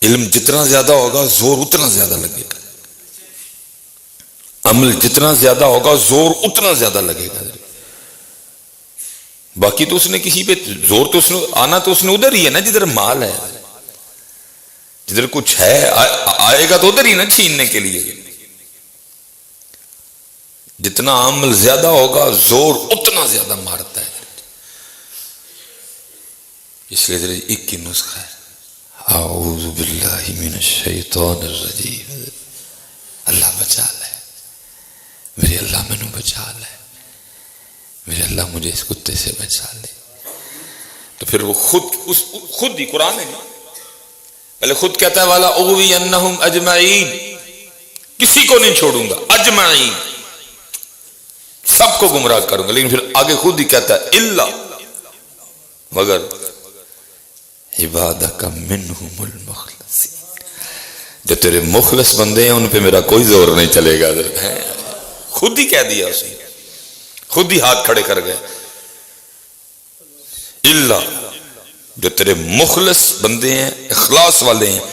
علم جتنا زیادہ ہوگا زور اتنا زیادہ لگے گا، عمل جتنا زیادہ ہوگا زور اتنا زیادہ لگے گا۔ باقی تو اس نے کسی پہ زور تو اس نے آنا تو اس نے ادھر ہی ہے نا جدھر مال ہے، جدھر کچھ ہے آئے گا تو ادھر ہی نا چھیننے کے لیے۔ جتنا عمل زیادہ ہوگا زور اتنا زیادہ مارتا ہے۔ اس لیے ذرا ایک کی نسخہ ہے، اعوذ باللہ من الشیطان الرجیم، اللہ بچا لے میرے، اللہ مینو بچا لے میرے، اللہ مجھے اس کتے سے بچا لے۔ تو پھر وہ خود ہی قرآن ہے پہلے خود کہتا ہے والا اغوینہم اجمعین، کسی کو نہیں چھوڑوں گا، اجمعین سب کو گمراہ کروں گا، لیکن پھر آگے خود ہی کہتا ہے الا مگر عبادک منہم المخلصین، جو تیرے مخلص بندے ہیں ان پہ میرا کوئی زور نہیں چلے گا۔ خود ہی کہہ دیا اس نے، خود ہی ہاتھ کھڑے کر گئے، الا جو تیرے مخلص بندے ہیں اخلاص والے ہیں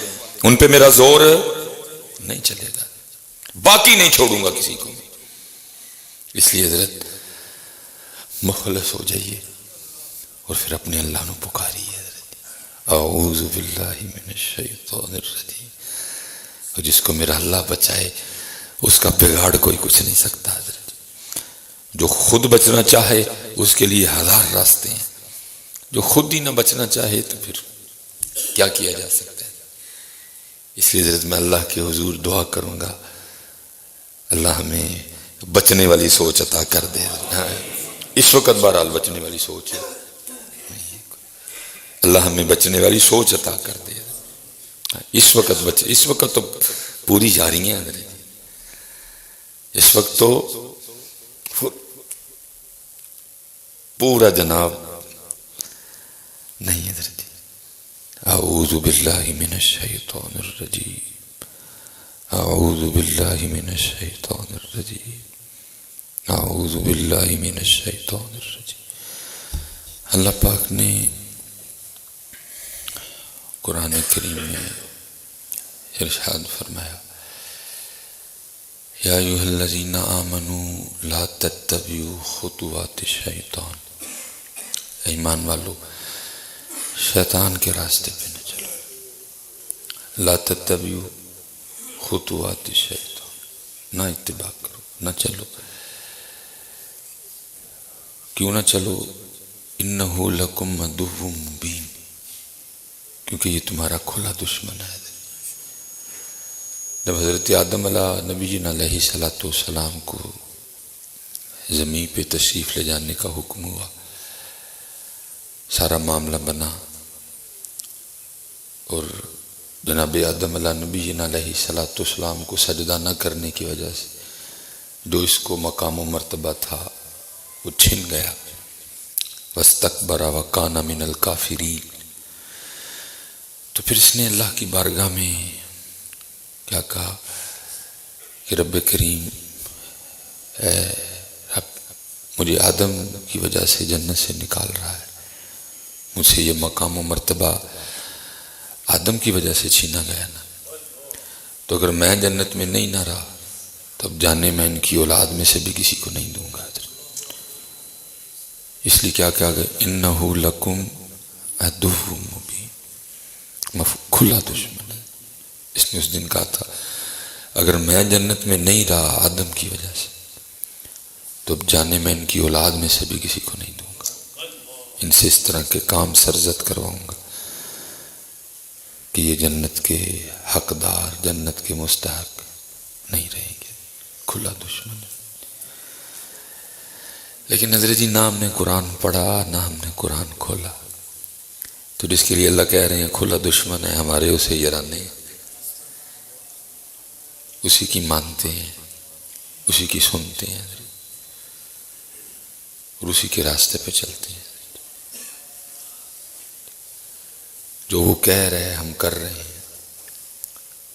ان پہ میرا زور نہیں چلے گا، باقی نہیں چھوڑوں گا کسی کو۔ اس لیے حضرت مخلص ہو جائیے اور پھر اپنے اللہ نو پکاریے، حضرت اعوذ باللہ من الشیطان الرجیم، اور جس کو میرا اللہ بچائے اس کا بگاڑ کوئی کچھ نہیں سکتا۔ حضرت جو خود بچنا چاہے اس کے لیے ہزار راستے ہیں، جو خود ہی نہ بچنا چاہے تو پھر کیا کیا جا سکتا ہے۔ اس لیے حضرت میں اللہ کے حضور دعا کروں گا اللہ ہمیں بچنے والی سوچ عطا کر دے۔ اس وقت بہرحال بچنے والی سوچ ہے، اللہ ہمیں بچنے والی سوچ عطا کر دے۔ اس وقت بچے، اس وقت تو پوری جا رہی ہیں حضرت، اس وقت تو پورا جناب نہیں حضرت۔ اعوذ باللہ من الشیطان الرجیم، اعوذ باللہ من الشیطان الرجیم، اعوذ باللہ من الشیطان الرجیم۔ اللہ پاک نے قرآن کریم میں ارشاد فرمایا یا ایھا الذین آمنوا لا تتبعوا خطوات الشیطان، ایمان والو شیطان کے راستے پہ نہ چلو، لا تتبعوا خطوات الشیطان، نہ اتباع کرو، نہ چلو، کیوں نہ چلو، انہ لکم عدو مبین، کیونکہ یہ تمہارا کھلا دشمن ہے۔ جب حضرت آدم علیہ نبی علیہ السلام کو زمین پہ تشریف لے جانے کا حکم ہوا، سارا معاملہ بنا، اور جناب آدم علیہ نبی علیہ السلام کو سجدہ نہ کرنے کی وجہ سے جو اس کو مقام و مرتبہ تھا وہ چھن گیا، واستکبر وکان من الکافرین۔ تو پھر اس نے اللہ کی بارگاہ میں کیا کہا کہ رب کریم، اے رب مجھے آدم کی وجہ سے جنت سے نکال رہا ہے، مجھ سے یہ مقام و مرتبہ آدم کی وجہ سے چھینا گیا نا، تو اگر میں جنت میں نہیں نہ رہا تب جانے میں ان کی اولاد میں سے بھی کسی کو نہیں دوں گا۔ اس لیے کیا کہا گیا، انہ لکم عدو مبین، کھلا دشمن ہے۔ اس نے اس دن کہا تھا اگر میں جنت میں نہیں رہا آدم کی وجہ سے تو اب جانے میں ان کی اولاد میں سے بھی کسی کو نہیں دوں گا، ان سے اس طرح کے کام سرزد کرواؤں گا کہ یہ جنت کے حقدار، جنت کے مستحق نہیں رہیں گے، کھلا دشمن ہے۔ لیکن حضرت جی نہ ہم نے قرآن پڑھا نہ ہم نے قرآن کھولا، تو جس کے لیے اللہ کہہ رہے ہیں کھلا دشمن ہے، ہمارے اسے یرانے ہیں، اسی کی مانتے ہیں، اسی کی سنتے ہیں اور اسی کے راستے پہ چلتے ہیں۔ جو وہ کہہ رہے ہیں ہم کر رہے ہیں،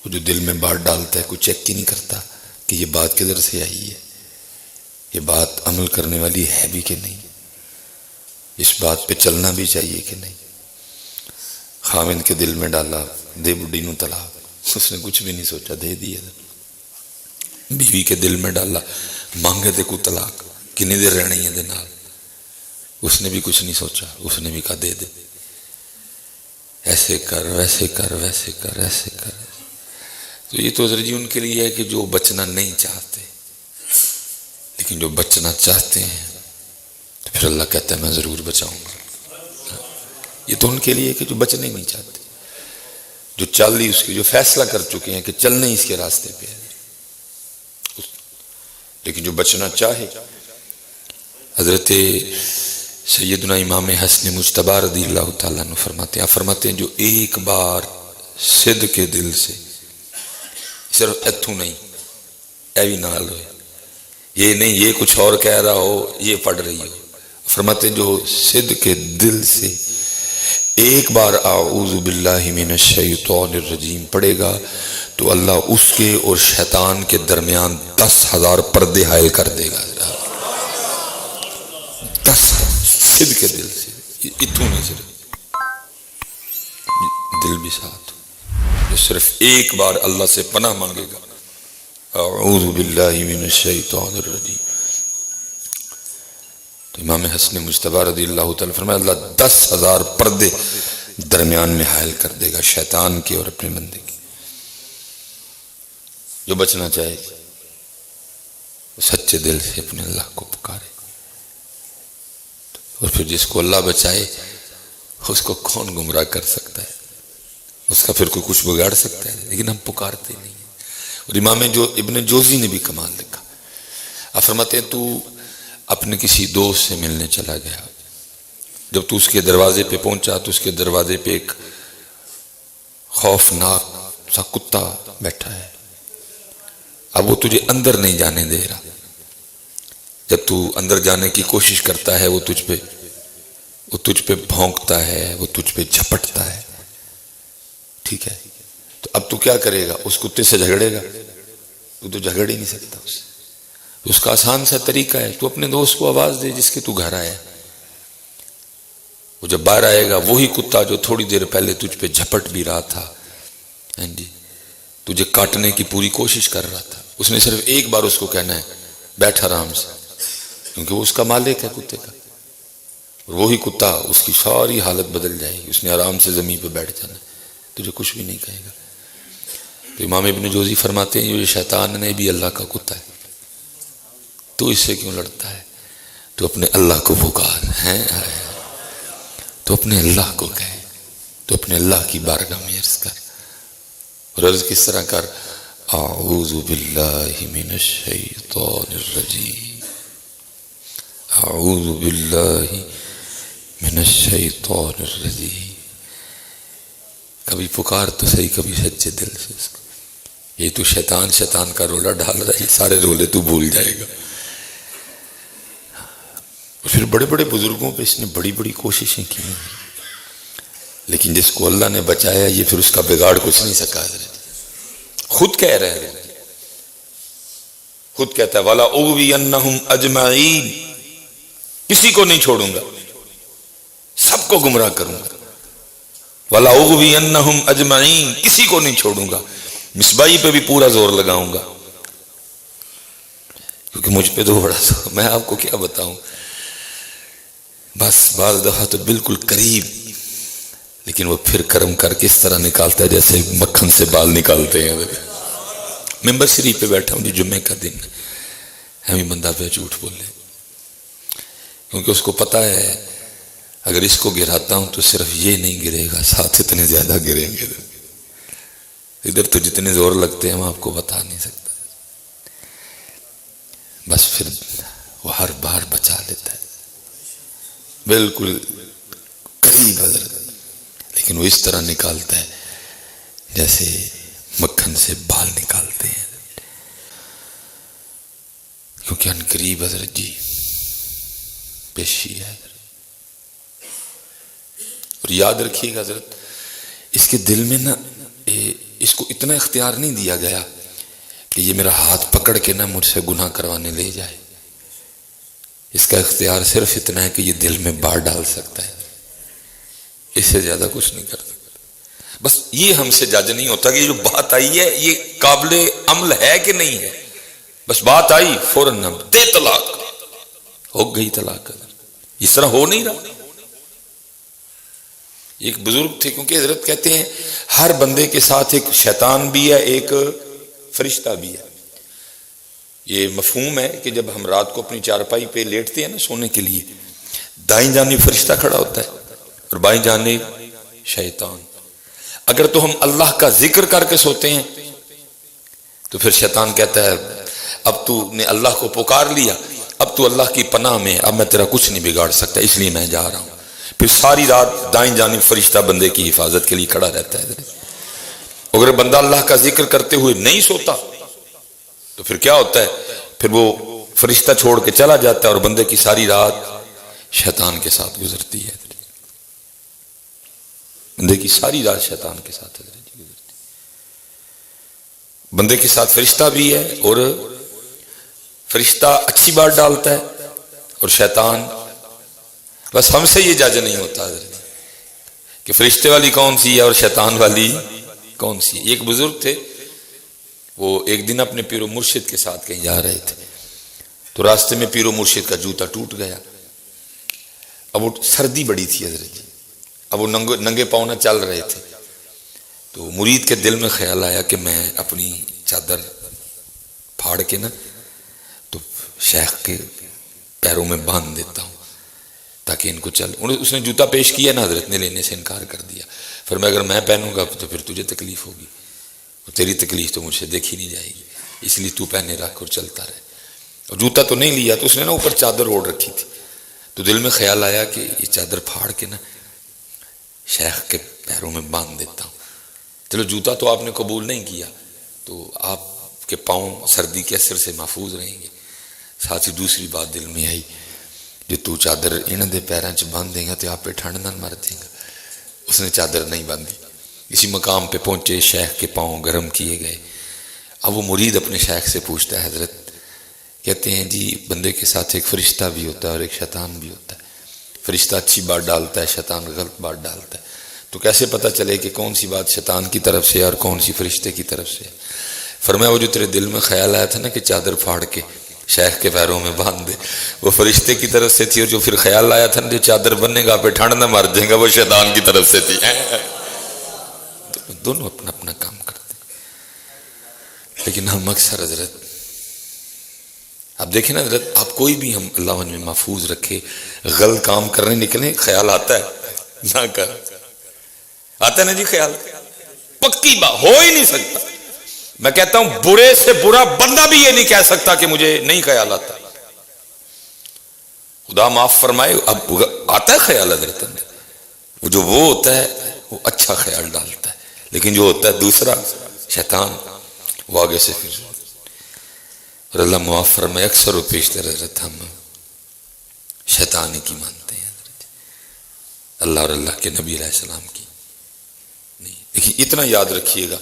وہ جو دل میں بات ڈالتا ہے کوئی چیک ہی نہیں کرتا کہ یہ بات کدھر سے آئی ہے، یہ بات عمل کرنے والی ہے بھی کہ نہیں، اس بات پہ چلنا بھی چاہیے کہ نہیں۔ خامد کے دل میں ڈالا دے بڈی نو طلاق، اس نے کچھ بھی نہیں سوچا، دے دیا۔ بیوی کے دل میں ڈالا مانگے تے کو طلاق، کنی دیر رہنی ہے دے نال، اس نے بھی کچھ نہیں سوچا، اس نے بھی کہا دے دے، ایسے کر ویسے کر ویسے کر ایسے کر۔ تو یہ تو حضرت جی ان کے لیے ہے کہ جو بچنا نہیں چاہتے، لیکن جو بچنا چاہتے ہیں تو پھر اللہ کہتا ہے میں ضرور بچاؤں گا۔ یہ تو ان کے لیے ہے کہ جو بچنے نہیں چاہتے، جو چل لی اس کی، جو فیصلہ کر چکے ہیں کہ چلنے اس کے راستے پہ ہے، لیکن جو بچنا چاہے۔ حضرت سیدنا امام حسن مجتبی رضی اللہ تعالیٰ عنہ فرماتے ہیں جو ایک بار صدق کے دل سے، صرف اتھوں نہیں، اے بھی نال ہوئے، یہ نہیں یہ کچھ اور کہہ رہا ہو یہ پڑھ رہی ہو، فرماتے ہیں جو صدق کے دل سے ایک بار اعوذ باللہ من الشیطان الرجیم پڑھے گا تو اللہ اس کے اور شیطان کے درمیان 10,000 پردے حائل کر دے گا۔ 10,000 صدق کے دل سے، اتوں نہیں، صرف دل بھی ساتھ، جو صرف ایک بار اللہ سے پناہ مانگے گا اعوذ باللہ من الشیطان الرجیم، تو امام حسن مجتبی رضی اللہ تعالیٰ فرمایا اللہ 10,000 پردے درمیان میں حائل کر دے گا شیطان کے اور اپنے بندے کے۔ جو بچنا چاہے وہ سچے دل سے اپنے اللہ کو پکارے، اور پھر جس کو اللہ بچائے اس کو کون گمراہ کر سکتا ہے، اس کا پھر کوئی کچھ بگاڑ سکتا ہے، لیکن ہم پکارتے نہیں ہیں۔ اور امام ابن جوزی نے بھی کمال لکھا، آپ فرماتے ہیں تو اپنے کسی دوست سے ملنے چلا گیا، جب تو اس کے دروازے پہ پہنچا تو اس کے دروازے پہ ایک خوفناک سا کتا بیٹھا ہے، اب وہ تجھے اندر نہیں جانے دے رہا، جب تو اندر جانے کی کوشش کرتا ہے وہ تجھ پہ بھونکتا ہے، وہ تجھ پہ جھپٹتا ہے، ٹھیک ہے، تو اب تو کیا کرے گا؟ اس کتے سے جھگڑے گا؟ تو جھگڑ ہی نہیں سکتا اس کا آسان سا طریقہ ہے تو اپنے دوست کو آواز دے جس کے تو گھر آیا، وہ جب باہر آئے گا وہی کتا جو تھوڑی دیر پہلے تجھ پہ جھپٹ بھی رہا تھا، تجھے کاٹنے کی پوری کوشش کر رہا تھا، اس نے صرف ایک بار اس کو کہنا ہے بیٹھ آرام سے، کیونکہ وہ اس کا مالک ہے کتے کا، اور وہی کتا اس کی ساری حالت بدل جائے گی، اس نے آرام سے زمین پہ بیٹھ جانا ہے، تجھے کچھ بھی نہیں کہے گا۔ تو امام ابن جوزی فرماتے ہیں یہ شیطان نے بھی اللہ کا کتا ہے، تو اس سے کیوں لڑتا ہے؟ تو اپنے اللہ کو پکار ہیں، تو اپنے اللہ کو کہے، تو اپنے اللہ کی بارگاہ میں عرض کر، اور عرض کس طرح کر اعوذ باللہ من الشیطان الرجیم، اعوذ باللہ من الشیطان الرجیم، کبھی پکار تو صحیح، کبھی سچے دل سے اس کو، یہ تو شیطان کا رولا ڈال رہا ہے، یہ سارے رولے تو بھول جائے گا۔ پھر بڑے بڑے بزرگوں پہ اس نے بڑی بڑی کوششیں کی، لیکن جس کو اللہ نے بچایا یہ پھر اس کا بگاڑ کچھ نہیں سکا، خود کہہ رہے ہیں، خود کہتا ہے وَلَا أُغْوِيَنَّهُمْ أَجْمَعِينَ، کسی کو نہیں چھوڑوں گا، سب کو گمراہ کروں گا، وَلَا أُغْوِيَنَّهُمْ أَجْمَعِينَ، کسی کو نہیں چھوڑوں گا، مصباحی پہ بھی پورا زور لگاؤں گا، کیونکہ مجھ پہ تو بڑا زور، میں آپ کو کیا بتاؤں، بس بعض دفعہ تو بالکل قریب، لیکن وہ پھر کرم کر کے اس طرح نکالتا ہے جیسے مکھن سے بال نکالتے ہیں۔ ممبر شریف پہ بیٹھا ہوں جی، جمعے کا دن، ہمیں بندہ پہ جھوٹ بولے، کیونکہ اس کو پتا ہے اگر اس کو گراتا ہوں تو صرف یہ نہیں گرے گا، ساتھ اتنے زیادہ گریں گے، ادھر تو جتنے زور لگتے ہیں ہم آپ کو بتا نہیں سکتا، بس پھر وہ ہر بار بچا لیتا ہے، بالکل قریب حضرت، لیکن وہ اس طرح نکالتا ہے جیسے مکھن سے بال نکالتے ہیں، کیونکہ ان قریب حضرت جی پیشی ہے۔ اور یاد رکھیے گا حضرت، اس کے دل میں نا اس کو اتنا اختیار نہیں دیا گیا کہ یہ میرا ہاتھ پکڑ کے نا مجھ سے گناہ کروانے لے جائے، اس کا اختیار صرف اتنا ہے کہ یہ دل میں بار ڈال سکتا ہے، اس سے زیادہ کچھ نہیں کر سکتا، بس یہ ہم سے جج نہیں ہوتا کہ یہ جو بات آئی ہے یہ قابل عمل ہے کہ نہیں ہے. بس بات آئی فوراً ہم دے طلاق، ہو گئی طلاق. اس طرح ہو نہیں رہا. ایک بزرگ تھے، کیونکہ حضرت کہتے ہیں ہر بندے کے ساتھ ایک شیطان بھی ہے، ایک فرشتہ بھی ہے. یہ مفہوم ہے کہ جب ہم رات کو اپنی چارپائی پہ لیٹتے ہیں نا سونے کے لیے، دائیں جانب فرشتہ کھڑا ہوتا ہے اور بائیں جانب شیطان. اگر تو ہم اللہ کا ذکر کر کے سوتے ہیں تو پھر شیطان کہتا ہے اب تو نے اللہ کو پکار لیا، اب تو اللہ کی پناہ میں، اب میں تیرا کچھ نہیں بگاڑ سکتا، اس لیے میں جا رہا ہوں. پھر ساری رات دائیں جانب فرشتہ بندے کی حفاظت کے لیے کھڑا رہتا ہے. اگر بندہ اللہ کا ذکر کرتے ہوئے نہیں سوتا تو پھر کیا ہوتا ہے؟ پھر وہ فرشتہ چھوڑ کے چلا جاتا ہے اور بندے کی ساری رات شیطان کے ساتھ گزرتی ہے. بندے کی ساری رات شیطان کے ساتھ گزرتی ہے. بندے کے ساتھ فرشتہ بھی ہے، اور فرشتہ اچھی بات ڈالتا ہے اور شیطان. بس ہم سے یہ جج نہیں ہوتا کہ فرشتے والی کون سی ہے اور شیطان والی کون سی ہے. ایک بزرگ تھے، وہ ایک دن اپنے پیر و مرشد کے ساتھ کہیں جا رہے تھے، تو راستے میں پیر و مرشد کا جوتا ٹوٹ گیا. اب وہ سردی بڑی تھی حضرت، اب وہ ننگے پاؤں نہ چل رہے تھے. تو مرید کے دل میں خیال آیا کہ میں اپنی چادر پھاڑ کے نا تو شیخ کے پیروں میں باندھ دیتا ہوں تاکہ ان کو چل. اس نے جوتا پیش کیا نا، حضرت نے لینے سے انکار کر دیا. پھر میں اگر میں پہنوں گا تو پھر تجھے تکلیف ہوگی، تیری تکلیف تو مجھ سے دیکھی نہیں جائے گی، اس لیے تو پہنے رکھ اور چلتا رہے. اور جوتا تو نہیں لیا، تو اس نے نا اوپر چادر اوڑھ رکھی تھی. تو دل میں خیال آیا کہ یہ چادر پھاڑ کے نا شیخ کے پیروں میں باندھ دیتا ہوں. چلو جوتا تو آپ نے قبول نہیں کیا، تو آپ کے پاؤں سردی کے اثر سے محفوظ رہیں گے. ساتھ ہی دوسری بات دل میں آئی، جو تو چادر انہاں دے پیراں چ باندھ دے گا تو آپ پہ ٹھنڈ نہ مر جائے گا. اس نے چادر نہیں باندھی. اسی مقام پہ پہنچے، شیخ کے پاؤں گرم کیے گئے. اب وہ مرید اپنے شیخ سے پوچھتا ہے، حضرت کہتے ہیں جی بندے کے ساتھ ایک فرشتہ بھی ہوتا ہے اور ایک شیطان بھی ہوتا ہے. فرشتہ اچھی بات ڈالتا ہے، شیطان غلط بات ڈالتا ہے. تو کیسے پتہ چلے کہ کون سی بات شیطان کی طرف سے اور کون سی فرشتے کی طرف سے؟ فرمایا وہ جو تیرے دل میں خیال آیا تھا نا کہ چادر پھاڑ کے شیخ کے پیروں میں باندھ دے، وہ فرشتے کی طرف سے تھی. اور جو پھر خیال آیا تھا نا جو چادر بننے گا پہ ٹھنڈ نہ مر جائے گا، وہ شیطان کی طرف سے تھی. دونوں اپنا اپنا کام کرتے. لیکن ہم اکثر حضرت، آپ دیکھیں نا حضرت، آپ کوئی بھی ہم اللہ عنہ میں محفوظ رکھے، غلط کام کرنے نکلیں خیال آتا ہے نہ کر، آتا ہے نا جی خیال، پکی بات ہو ہی نہیں سکتا. میں کہتا ہوں برے سے برا بندہ بھی یہ نہیں کہہ سکتا کہ مجھے نہیں خیال آتا. خدا معاف فرمائے، اب آتا ہے خیال حضرت اندر، وہ جو وہ ہوتا ہے وہ اچھا خیال ڈالتا ہے. لیکن جو ہوتا ہے دوسرا شیطان، وہ آگے سے پھر. اور اللہ معاف فرمائے اکثر و پیشتر حضرت ہم شیطانی کی مانتے ہیں حضرت، اللہ اور اللہ کے نبی علیہ السلام کی نہیں. لیکن اتنا یاد رکھیے گا،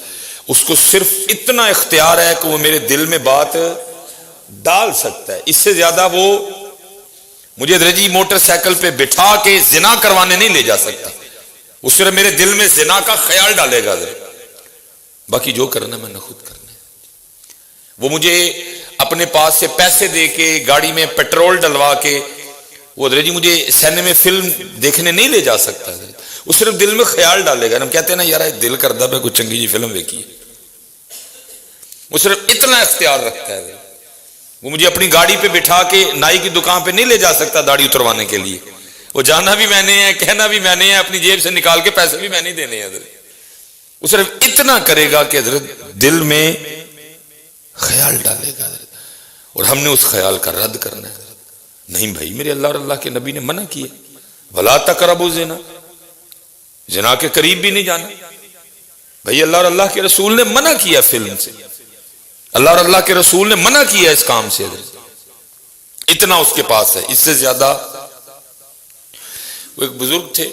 اس کو صرف اتنا اختیار ہے کہ وہ میرے دل میں بات ڈال سکتا ہے. اس سے زیادہ وہ مجھے درجی موٹر سائیکل پہ بٹھا کے زنا کروانے نہیں لے جا سکتا. وہ صرف میرے دل میں زنا کا خیال ڈالے گا، باقی جو کرنا میں نے خود کرنا ہے. وہ مجھے اپنے پاس سے پیسے دے کے گاڑی میں پیٹرول ڈلوا کے وہ درجی مجھے سینما میں فلم دیکھنے نہیں لے جا سکتا. وہ صرف دل میں خیال ڈالے گا. ہم کہتے ہیں نا یار دل کردہ پہ کوئی چنگی جی فلم دیکھی، وہ صرف اتنا اختیار رکھتا ہے. وہ مجھے اپنی گاڑی پہ بٹھا کے نائی کی دکان پہ نہیں لے جا سکتا داڑھی اتروانے کے لیے. وہ جانا بھی میں نے ہے، کہنا بھی میں نے ہے، اپنی جیب سے نکال کے پیسے بھی میں نہیں دینے ہیں. وہ صرف اتنا کرے گا کہ حضرت دل میں خیال ڈالے گا. اور ہم نے اس خیال کا رد کرنا ہے. نہیں بھائی، میرے اللہ اور اللہ کے نبی نے منع کیا، وَلَا تَقْرَبُوا الزِّنَا، زنا کے قریب بھی نہیں جانا. بھائی اللہ اور اللہ کے رسول نے منع کیا فلم سے، اللہ اور اللہ کے رسول نے منع کیا اس کام سے. اتنا اس کے پاس ہے. اس سے زیادہ وہ ایک بزرگ تھے،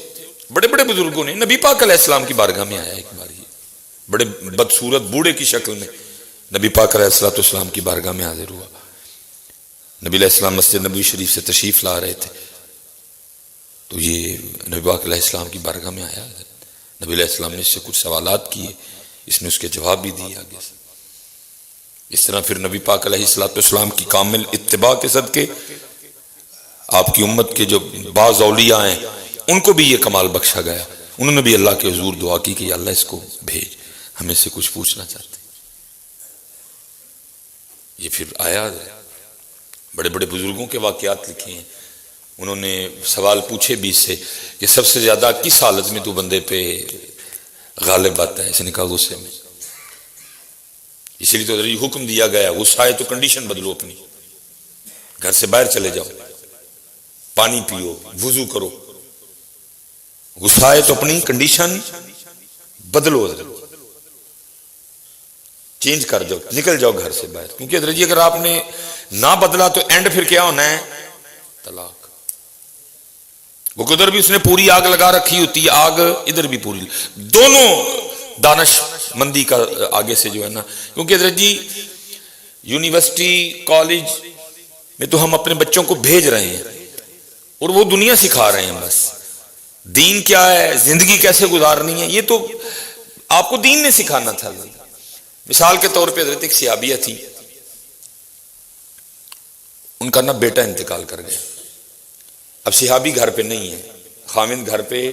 بڑے بڑے بزرگوں نے نبی پاک علیہ السلام کی بارگاہ میں آیا ایک بار، ہی بڑے بدصورت بوڑھے کی شکل میں نبی پاک علیہ السلام کی بارگاہ میں حاضر ہوا. نبی علیہ السلام مسجد نبوی شریف سے تشریف لا رہے تھے، تو یہ نبی پاک علیہ السلام کی بارگاہ میں آیا. نبی علیہ السلام نے اس سے کچھ سوالات کیے، اس نے اس کے جواب بھی دیے آگے سے۔ اس طرح پھر نبی پاک علیہ السلام کی کامل اتباع کے صدقے آپ کی امت کے جو بعض اولیاء ہیں ان کو بھی یہ کمال بخشا گیا، انہوں نے بھی اللہ کے حضور دعا کی کہ یا اللہ اس کو بھیج، ہمیں سے کچھ پوچھنا چاہتے ہیں۔ یہ پھر آیا، بڑے بڑے بزرگوں کے واقعات لکھے ہیں، انہوں نے سوال پوچھے بھی اس سے کہ سب سے زیادہ کس حالت میں تو بندے پہ غالب آتا ہے؟ اس نے کہا غصے میں۔ اسی لیے تو حکم دیا گیا غصہ آئے تو کنڈیشن بدلو اپنی، گھر سے باہر چلے جاؤ، پانی پیو، وضو کرو، غصہ آئے تو اپنی کنڈیشن بدلو، چینج کر جاؤ، نکل جاؤ گھر سے باہر، کیونکہ حضرت جی اگر آپ نے نہ بدلا تو اینڈ پھر کیا ہونا ہے؟ طلاق۔ وہ ادھر بھی اس نے پوری آگ لگا رکھی ہوتی ہے، آگ ادھر بھی پوری، دونوں دانش مندی کا آگے سے جو ہے نا، کیونکہ حضرت جی یونیورسٹی کالج میں تو ہم اپنے بچوں کو بھیج رہے ہیں اور وہ دنیا سکھا رہے ہیں، بس دین کیا ہے، زندگی کیسے گزارنی ہے، یہ تو آپ کو دین نے سکھانا تھا۔ مثال کے طور پہ حضرت ایک صحابیہ تھی، ان کا نا بیٹا انتقال کر گیا، اب صحابی گھر پہ نہیں ہے، خامند گھر پہ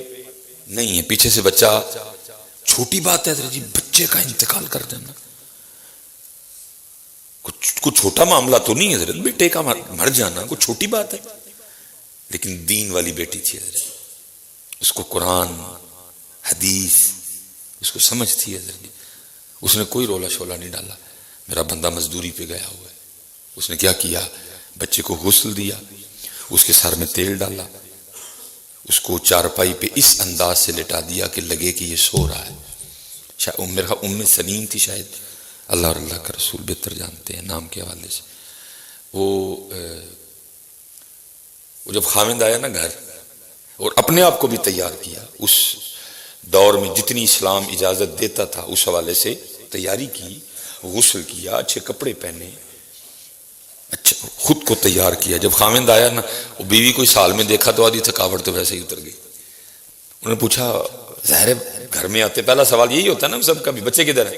نہیں ہے، پیچھے سے بچہ، چھوٹی بات ہے حضرت جی بچے کا انتقال کر دینا، کچھ چھوٹا معاملہ تو نہیں ہے حضرت، بیٹے کا مر جانا کوئی چھوٹی بات ہے، لیکن دین والی بیٹی تھی حضرت، اس کو قرآن حدیث اس کو سمجھ تھی حضرت جی، اس نے کوئی رولا شولا نہیں ڈالا، میرا بندہ مزدوری پہ گیا ہوا ہے، اس نے کیا کیا، بچے کو غسل دیا، اس کے سر میں تیل ڈالا، اس کو چارپائی پہ اس انداز سے لٹا دیا کہ لگے کہ یہ سو رہا ہے، شاید میرا ام سلیم تھی، شاید اللہ اور اللہ کا رسول بہتر جانتے ہیں نام کے حوالے سے۔ وہ جب خامند آیا نا گھر اور اپنے آپ کو بھی تیار کیا، اس دور میں جتنی اسلام اجازت دیتا تھا اس حوالے سے تیاری کی، غسل کیا، اچھے کپڑے پہنے، اچھا خود کو تیار کیا۔ جب خامند آیا نا، وہ بیوی کو سال میں دیکھا تو آدھی تھکاوٹ تو ویسے ہی اتر گئی۔ انہوں نے پوچھا، ظاہر گھر میں آتے پہلا سوال یہی ہوتا ہے نا سب کا بھی، بچے کدھر ہے؟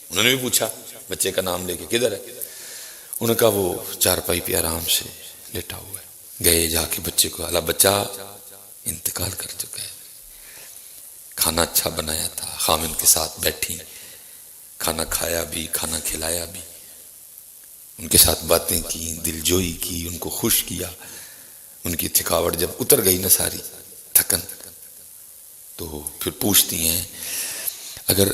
انہوں نے بھی پوچھا بچے کا نام لے کے، کدھر ہے؟ انہوں نے کہا وہ چارپائی پہ آرام سے لیٹا ہوا ہے۔ گئے جا کے بچے کو، اللہ بچہ انتقال کر چکا ہے، کھانا اچھا بنایا تھا، خامند کے ساتھ بیٹھی، کھانا کھایا بھی، کھانا کھلایا بھی، ان کے ساتھ باتیں کی، دل جوئی کی، ان کو خوش کیا۔ ان کی تھکاوٹ جب اتر گئی نا ساری تھکن، تو پھر پوچھتی ہیں اگر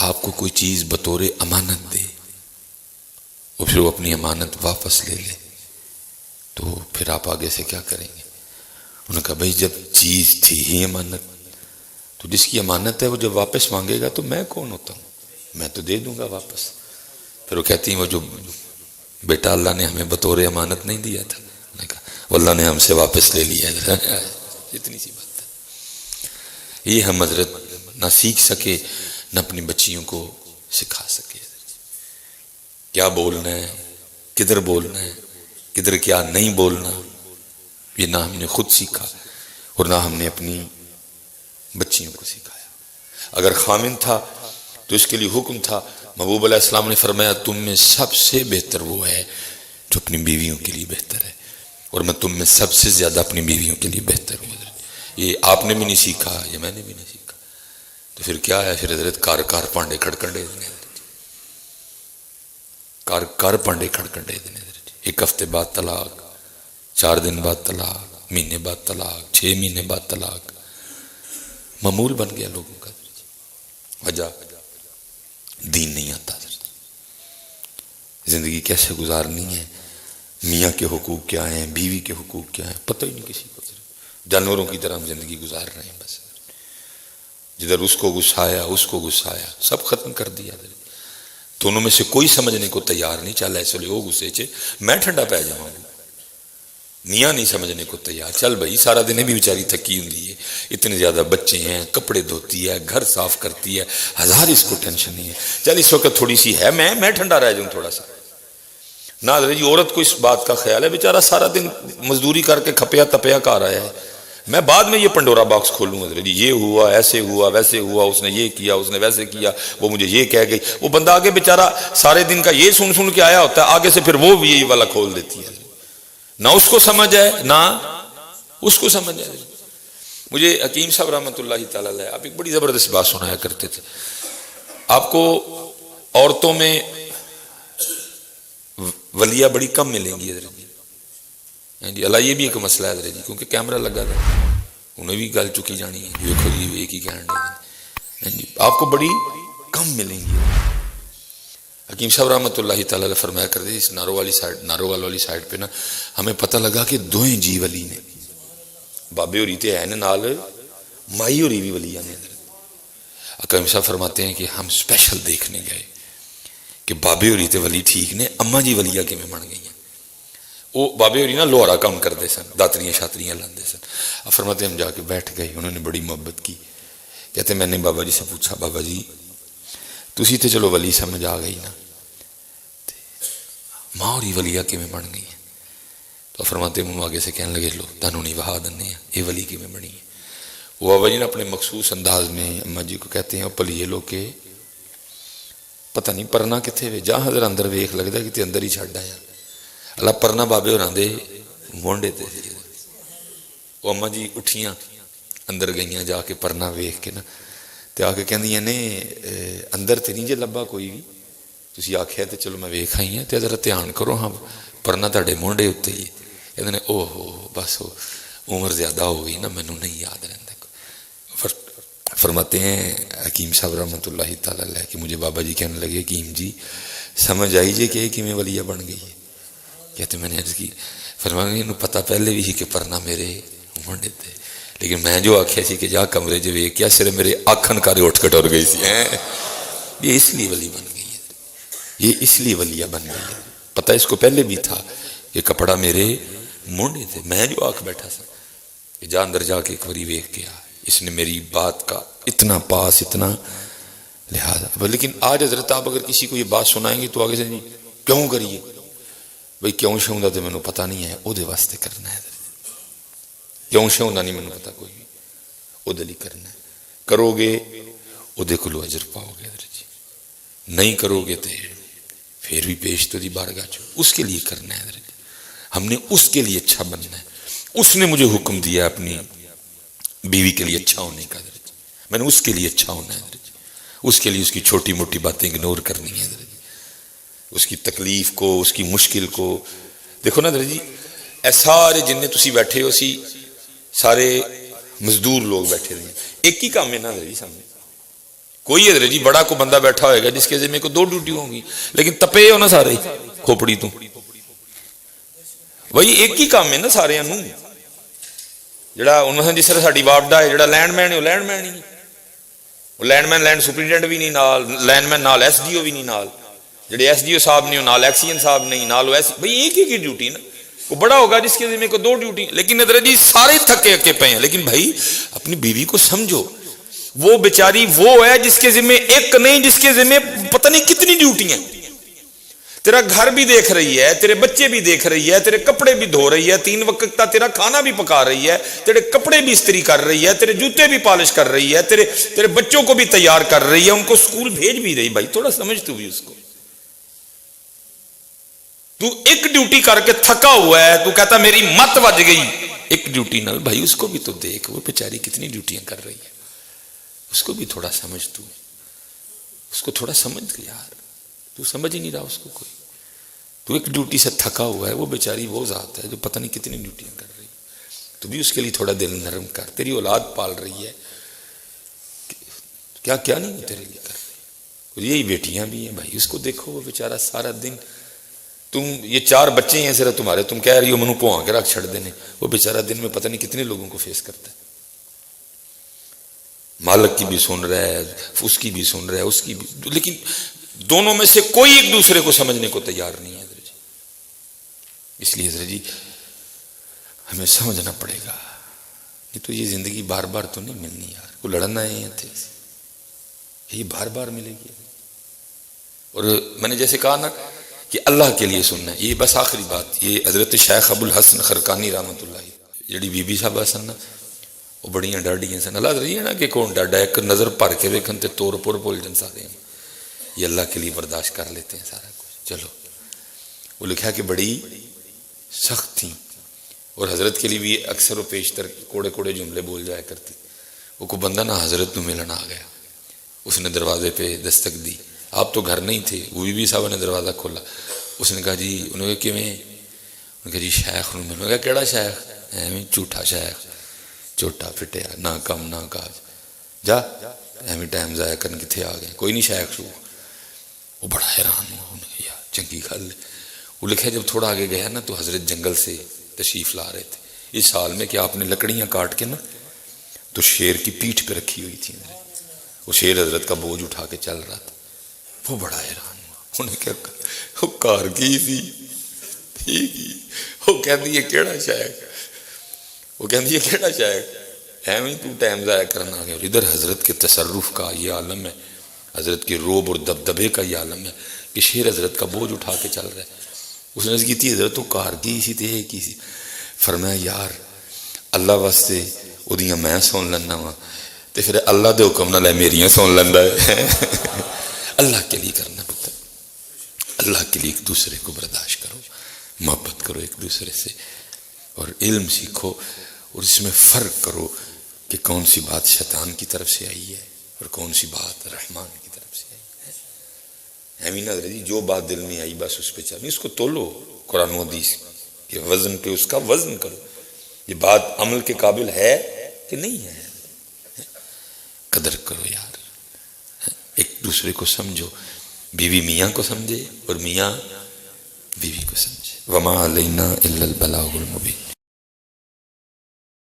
آپ کو کوئی چیز بطور امانت دے اور پھر وہ اپنی امانت واپس لے لے تو پھر آپ آگے سے کیا کریں گے؟ انہوں نے کہا بھائی جب چیز تھی ہی امانت تو جس کی امانت ہے وہ جب واپس مانگے گا تو میں کون ہوتا ہوں، میں تو دے دوں گا واپس۔ پھر وہ کہتی ہیں وہ جو بیٹا اللہ نے ہمیں بطور امانت نہیں دیا تھا، میں نے کہا وہ اللہ نے ہم سے واپس لے لیا ہے، اتنی سی بات ہے۔ یہ ہم حضرت نہ سیکھ سکے نہ اپنی بچیوں کو سکھا سکے، کیا بولنا ہے، کدھر بولنا ہے، کدھر کیا نہیں بولنا، یہ نہ ہم نے خود سیکھا اور نہ ہم نے اپنی بچیوں کو سکھایا۔ اگر خامن تھا تو اس کے لیے حکم تھا، محبوب علیہ السلام نے فرمایا تم میں سب سے بہتر وہ ہے جو اپنی بیویوں کے لیے بہتر ہے، اور میں تم میں سب سے زیادہ اپنی بیویوں کے لیے بہتر ہوں۔ یہ آپ نے بھی نہیں سیکھا، یہ میں نے بھی نہیں سیکھا، تو پھر کیا ہے؟ پھر حضرت کار پانڈے کھڑکنڈے دینے، کار پانڈے کھڑکنڈے دینے، ایک ہفتے بعد طلاق، 4 دن بعد طلاق، مہینے بعد طلاق، 6 مہینے بعد طلاق، معمول بن گیا لوگوں کا۔ وجہ دین نہیں آتا، زندگی کیسے گزارنی ہے، میاں کے حقوق کیا ہیں، بیوی کے حقوق کیا ہیں، پتہ ہی نہیں کسی کو، جانوروں کی طرح ہم زندگی گزار رہے ہیں بس، جدھر اس کو غصہ آیا سب ختم کر دیا۔ دونوں میں سے کوئی سمجھنے کو تیار نہیں، چل ایسے لے وہ غصے چے میں ٹھنڈا پہ جاؤں، میاں نہیں سمجھنے کو تیار، چل بھائی سارا دن بھی بیچاری تھکی ہوں ہے، اتنے زیادہ بچے ہیں، کپڑے دھوتی ہے، گھر صاف کرتی ہے، ہزار اس کو ٹینشن نہیں ہے، چل اس وقت تھوڑی سی ہے میں ٹھنڈا رہ جاؤں تھوڑا سا۔ نہ جی عورت کو اس بات کا خیال ہے، بیچارہ سارا دن مزدوری کر کے کھپیا تپیا کر آیا ہے، میں بعد میں یہ پنڈورا باکس کھولوں گا جی، یہ ہوا، ایسے ہوا، ویسے ہوا، اس نے یہ کیا، اس نے ویسے کیا، وہ مجھے یہ کہہ گئی. وہ بندہ آگے بیچارہ سارے دن کا یہ سن کے آیا ہوتا ہے، آگے سے پھر وہ بھی یہی والا کھول دیتی ہے. نہ اس کو سمجھ ہے نہ اس کو سمجھ ہے. مجھے حکیم صاحب رحمۃ اللہ تعالی علیہ آپ ایک بڑی زبردست بات سنایا کرتے تھے. آپ کو عورتوں میں ولیہ بڑی کم ملیں گی حضرت جی. اللہ یہ بھی ایک مسئلہ ہے حضرت جی، کیونکہ کیمرہ لگا تھا، انہیں بھی گل چکی جانی ہے. دیکھو جی ایک ہی کہنے جی، آپ کو بڑی کم ملیں گی. حکیم صاحب رحمۃ اللہ تعالی علیہ فرمایا کرتے تھے اس ناروال والی سائڈ پہ نا ہمیں پتہ لگا کہ دوہیں جی ولی نے، بابے ہوری تے ہیں نال مائی ہوری بھی ولیاں نے. حکیم صاحب فرماتے ہیں کہ ہم اسپیشل دیکھنے گئے کہ بابے ہوری تے ولی ٹھیک نے، اما جی ولیہ کیویں بن گئی ہیں. وہ بابے ہوری نا لوہارا کام کرتے سن، داتریاں شاتریاں لاندے سن. اب فرماتے ہم جا کے بیٹھ گئے، انہوں نے بڑی محبت کی. کہتے میں نے بابا جی سے پوچھا، بابا جی تسی تے چلو ولی سمجھ آ گئی نا، ماں ہوری ولیہ کیویں بن گئی ہیں؟ تو فرماتے منہ آگے سے کہنے لگے لو تانوں نہیں وہا دنے ہیں یہ ولی کیویں بنی ہے. وہ بابا جی نے اپنے مخصوص انداز میں اما جی کو کہتے ہیں پلیے لو کہ پتہ نہیں پرنا کتنے وے جا حضر اندر ویخ لگتا کہ اندر ہی چھڈ آیا. اللہ پرنا بابے ہوراں دے مونڈے تے سی. وہ اما جی اٹھیاں اندر گئیاں جا کے پرنا ویخ کے نا تے آ کے کہندیاں نے اندر تے نہیں جے لبا کوئی بھی، تسی آکھیا تے چلو میں ویکھ آئی ہاں تے ذرا دھیان کرو ہاں پرنا تہاڈے مونڈے اتنے ہی. کہندے نے او ہو بس عمر زیادہ ہو گئی نا مینوں نہیں یاد رہندا. فرماتے ہیں حکیم صاحب رحمۃ اللہ تعالی علیہ کہ مجھے بابا جی کہنے لگے حکیم جی سمجھ آئی جے کہ کیویں ولیہ بن گئی ہے؟ کہتے میں نے عرض کی، فرمایا انہوں پتہ پہلے بھی ہی کہ پرنا میرے مونڈے تے، لیکن میں جو آکھیا سی کہ جا کمرے جو ویکھ کیا صرف میرے آکھن کارے اٹھ کے ٹر گئی سی. یہ اس لیے ولی بن گئی ہے، یہ اس لیے ولیہ بن گئی ہے. پتہ اس کو پہلے بھی تھا کہ کپڑا میرے مونڈے تھے، میں جو آکھ بیٹھا سا کہ جا اندر جا کے ایک باری ویکھ کے آ. اس نے میری بات کا اتنا پاس اتنا لہٰذا. لیکن آج حضرت آپ اگر کسی کو یہ بات سنائیں گے تو آگے سے نہیں کیوں کریے بھائی کیوں شوں دا تو مینوں پتہ نہیں ہے، او دے واسطے کرنا ہے. کیوں شوں دا نہیں مینوں پتہ کوئی بھی، او دے لیے کرنا ہے. کرو گے او دے کولو اجر پاؤ گے حضرت جی، نہیں کرو گے تو پھر بھی پیش تو دی بارگاہ چ اس کے لیے کرنا ہے حضرت. ہم نے اس کے لیے اچھا بننا ہے. اس نے مجھے حکم دیا اپنی بیوی کے لیے اچھا ہونے کا حضرت، میں نے اس کے لیے اچھا ہونا ہے حضرت. اس کے لیے اس کی چھوٹی موٹی باتیں اگنور کرنی ہے حضرت، اس کی تکلیف کو اس کی مشکل کو. دیکھو نا حضرت جی اے سارے جننے تسی بیٹھے ہو سی سارے مزدور لوگ بیٹھے رہے ہیں، ایک ہی کام ہے نا حضرت جی سامنے. کوئی حضرت جی بڑا کو بندہ بیٹھا ہوئے گا جس کے ذمہ کو 2 ڈیوٹی ہوں گی، لیکن تپے ہو نا سارے کھوپڑی تو وہی ایک ہی کام ہے نا سارے نوں. جڑا انہوں جس طرح ساری وارڈا ہے جڑا لینڈ مین ہے وہ لینڈ مین ہی، وہ لینڈ مین لینڈ سپرنٹینڈنٹ بھی نہیں نال، لینڈ مین نال ایس ڈی او بھی نہیں نال، جڑے ایس ڈی او صاحب نہیں نال ایکسین صاحب نہیں نال، بھائی ایک ہی کی ڈیوٹی نا. وہ بڑا ہوگا جس کے ذمہ کو 2 ڈیوٹی، لیکن حضرت جی سارے تھکے اکے پے ہیں. لیکن بھائی اپنی بیوی کو سمجھو، وہ بیچاری وہ ہے جس کے ذمہ ایک نہیں، جس کے ذمہ پتہ نہیں کتنی ڈیوٹی ہیں. تیرا گھر بھی دیکھ رہی ہے، تیرے بچے بھی دیکھ رہی ہے، تیرے کپڑے بھی دھو رہی ہے، 3 وقت کا تیرا کھانا بھی پکا رہی ہے، تیرے کپڑے بھی استری کر رہی ہے، تیرے جوتے بھی پالش کر رہی ہے، تیرے بچوں کو بھی تیار کر رہی ہے، ان کو سکول بھیج بھی رہی. بھائی تھوڑا سمجھ تو بھی اس کو. تو ایک ڈیوٹی کر کے تھکا ہوا ہے، تو کہتا میری مت بج گئی ایک ڈیوٹی نال. بھائی اس کو بھی تو دیکھ، وہ بیچاری کتنی ڈیوٹیاں کر رہی ہے، اس کو بھی تھوڑا سمجھ. تو اس کو تھوڑا سمجھ یار، تو سمجھ ہی نہیں رہا اس کو کوئی. تو ایک ڈیوٹی سے تھکا ہوا ہے، وہ بیچاری وہ ذات ہے جو پتہ نہیں کتنی ڈیوٹیاں کر رہی ہے. تو بھی اس کے لیے تھوڑا دل نرم کر. تیری اولاد پال رہی ہے، کیا کیا نہیں تیرے لیے کر رہی. یہی بیٹیاں بھی ہیں بھائی، اس کو دیکھو وہ بیچارہ سارا دن، تم یہ 4 بچے ہیں صرف تمہارے، تم کہہ رہی ہو منو پوہاں کے رکھ چھڑ دینے، وہ بیچارہ دن میں پتہ نہیں کتنے لوگوں کو فیس کرتا ہے. مالک کی بھی سن رہا ہے، اس کی بھی سن رہا ہے، اس کی بھی، لیکن دونوں میں سے کوئی ایک دوسرے کو سمجھنے کو تیار نہیں ہے حضرت جی. اس لیے حضرت جی ہمیں سمجھنا پڑے گا، نہیں تو یہ زندگی بار بار تو نہیں ملنی یار. کو لڑنا ہے یہ بار بار ملے گی. اور میں نے جیسے کہا نا کہ اللہ کے لیے سننا ہے. یہ بس آخری بات، یہ حضرت شیخ ابو الحسن خرقانی رحمۃ اللہ جڑی بی بی صاحب حسن نا، وہ بڑیاں ڈاڈیاں سن. اللہ رہی ہے نا کہ کون ڈاڈا, ایک نظر بھر کے ویکھن تے طور پر بول جن سارے ہیں. یہ اللہ کے لیے برداشت کر لیتے ہیں سارا کچھ. چلو وہ لکھا کہ بڑی سخت تھیں, اور حضرت کے لیے بھی اکثر و پیشتر کوڑے کوڑے جملے بول جایا کرتی. وہ کوئی بندہ نہ حضرت نو ملن آ گیا, اس نے دروازے پہ دستک دی. آپ تو گھر نہیں تھے, وہ بھی صاحب نے دروازہ کھولا. اس نے کہا جی, انہوں نے کہا کیویں؟ انہوں نے کہا جی شیخ نو ملنا. کہا کیڑا شیخ؟ ایویں جھوٹا شیخ, چھوٹا پھٹیا, نہ کم نہ کاج, جا ایویں ٹائم ضائع کرن کتنے آ گئے, کوئی نہیں شیخ شو. وہ بڑا حیران ہوا, انہوں نے کہا یار چنگی گل. وہ لکھا جب تھوڑا آگے گیا نا تو حضرت جنگل سے تشریف لا رہے تھے اس حال میں کہ آپ نے لکڑیاں کاٹ کے نا تو شیر کی پیٹھ پہ رکھی ہوئی تھی. وہ شیر حضرت کا بوجھ اٹھا کے چل رہا تھا. وہ بڑا حیران ہوا, انہیں کیا وہ کار کی سی ٹھیک ہی. وہ کہتی ہے کیڑا شیخ, وہ کہتی ہے کیڑا شیخ, ایویں تو ٹائم ضائع کرنا آ گیا. اور ادھر حضرت کے تصرف کا یہ عالم ہے, حضرت کے روب اور دبدبے کا یہ عالم ہے کہ شیر حضرت کا بوجھ اٹھا کے چل رہا ہے. اس نے کی تھی حضرت تو کار کی سی تے کی سی. فرمایا یار اللہ واسطے ادیاں میں سن لینا وا تے پھر اللہ دے حکم نہ لے میریاں سن لینا ہے. اللہ کے لیے کرنا پتا, اللہ کے لیے ایک دوسرے کو برداشت کرو, محبت کرو ایک دوسرے سے, اور علم سیکھو, اور اس میں فرق کرو کہ کون سی بات شیطان کی طرف سے آئی ہے اور کون سی بات رحمان کی طرف سے آئی ہے. ایویں نہ جی جو بات دل میں آئی بس اس پہ چل, اس کو تولو قرآن و حدیث کے وزن پہ, اس کا وزن کرو, یہ بات عمل کے قابل ہے کہ نہیں ہے. قدر کرو یار, ایک دوسرے کو سمجھو, بیوی میاں کو سمجھے اور میاں بیوی کو سمجھے. وما علینا الا البلاغ المبین.